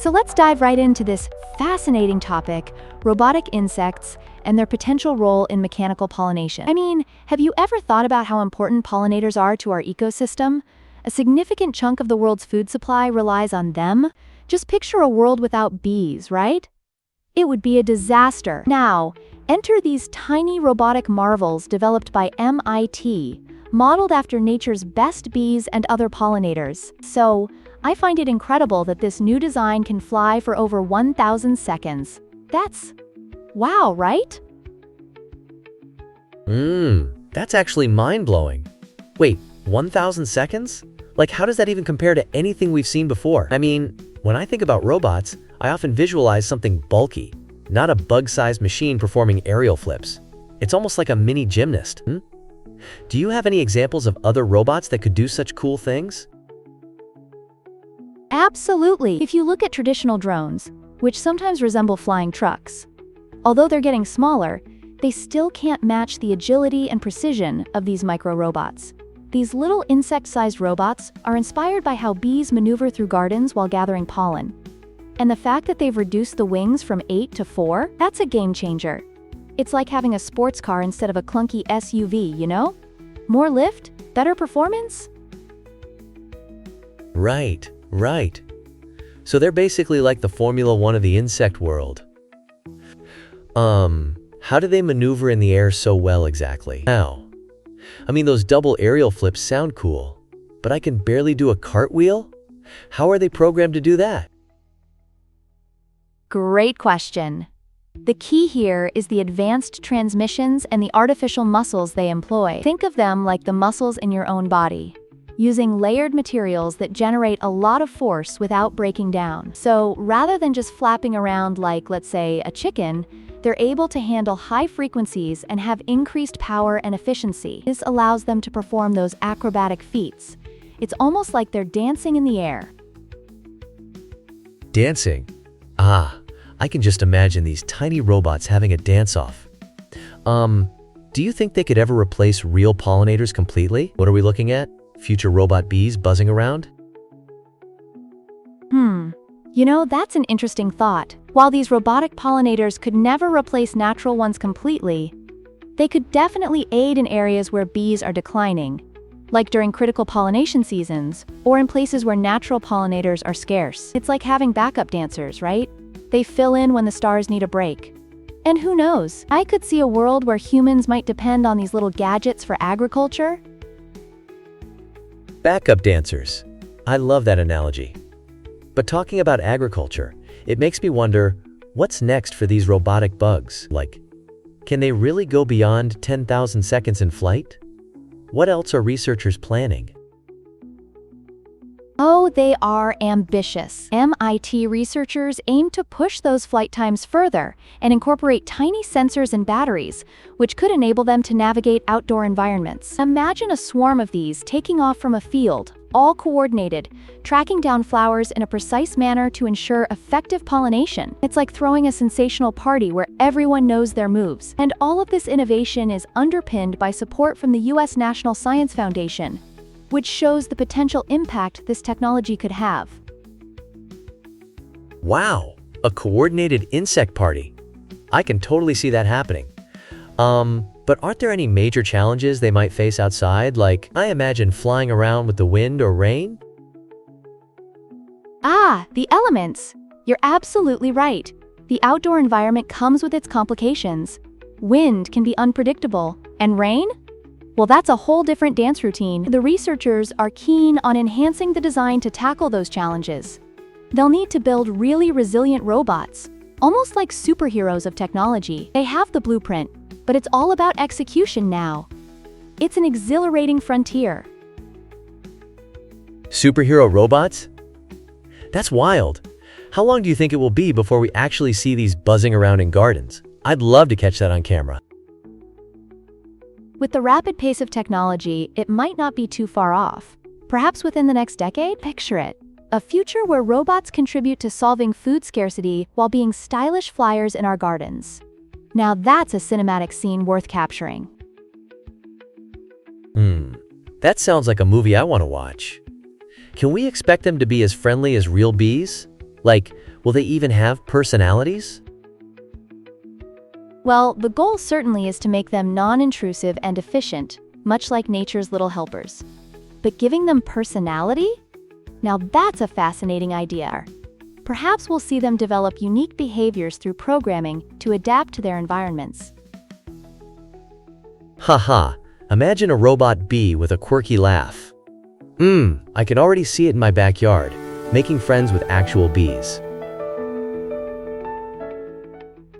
So let's dive right into this fascinating topic, robotic insects and their potential role in mechanical pollination. I mean, have you ever thought about how important pollinators are to our ecosystem? A significant chunk of the world's food supply relies on them. Just picture a world without bees, right? It would be a disaster. Now, enter these tiny robotic marvels developed by MIT, modeled after nature's best bees and other pollinators. So, I find it incredible that this new design can fly for over 1,000 seconds. That's wow, right? That's actually mind-blowing. Wait, 1,000 seconds? Like, how does that even compare to anything we've seen before? I mean, when I think about robots, I often visualize something bulky, not a bug-sized machine performing aerial flips. It's almost like a mini gymnast. Do you have any examples of other robots that could do such cool things? Absolutely. If you look at traditional drones, which sometimes resemble flying trucks, although they're getting smaller, they still can't match the agility and precision of these micro-robots. These little insect-sized robots are inspired by how bees maneuver through gardens while gathering pollen. And the fact that they've reduced the wings from 8 to 4, that's a game changer. It's like having a sports car instead of a clunky SUV, you know? More lift, better performance? Right. So they're basically like the Formula One of the insect world. How do they maneuver in the air so well exactly? How? I mean, those double aerial flips sound cool, but I can barely do a cartwheel? How are they programmed to do that? Great question. The key here is the advanced transmissions and the artificial muscles they employ. Think of them like the muscles in your own body, using layered materials that generate a lot of force without breaking down. So rather than just flapping around like, let's say, a chicken, they're able to handle high frequencies and have increased power and efficiency. This allows them to perform those acrobatic feats. It's almost like they're dancing in the air. Dancing? I can just imagine these tiny robots having a dance-off. Do you think they could ever replace real pollinators completely? What are we looking at? Future robot bees buzzing around? You know, that's an interesting thought. While these robotic pollinators could never replace natural ones completely, they could definitely aid in areas where bees are declining, like during critical pollination seasons, or in places where natural pollinators are scarce. It's like having backup dancers, right? They fill in when the stars need a break. And who knows, I could see a world where humans might depend on these little gadgets for agriculture. Backup dancers. I love that analogy. But talking about agriculture, it makes me wonder, what's next for these robotic bugs? Like, can they really go beyond 10,000 seconds in flight? What else are researchers planning? Oh, they are ambitious. MIT researchers aim to push those flight times further and incorporate tiny sensors and batteries, which could enable them to navigate outdoor environments. Imagine a swarm of these taking off from a field, all coordinated, tracking down flowers in a precise manner to ensure effective pollination. It's like throwing a sensational party where everyone knows their moves. And all of this innovation is underpinned by support from the U.S. National Science Foundation, which shows the potential impact this technology could have. Wow, a coordinated insect party. I can totally see that happening. But aren't there any major challenges they might face outside? Like, I imagine flying around with the wind or rain? The elements. You're absolutely right. The outdoor environment comes with its complications. Wind can be unpredictable, and rain? Well, that's a whole different dance routine. The researchers are keen on enhancing the design to tackle those challenges. They'll need to build really resilient robots, almost like superheroes of technology. They have the blueprint, but it's all about execution now. It's an exhilarating frontier. Superhero robots? That's wild. How long do you think it will be before we actually see these buzzing around in gardens? I'd love to catch that on camera. With the rapid pace of technology, it might not be too far off. Perhaps within the next decade? Picture it. A future where robots contribute to solving food scarcity while being stylish flyers in our gardens. Now that's a cinematic scene worth capturing. That sounds like a movie I want to watch. Can we expect them to be as friendly as real bees? Like, will they even have personalities? Well, the goal certainly is to make them non-intrusive and efficient, much like nature's little helpers. But giving them personality? Now that's a fascinating idea. Perhaps we'll see them develop unique behaviors through programming to adapt to their environments. Haha, imagine a robot bee with a quirky laugh. I can already see it in my backyard, making friends with actual bees.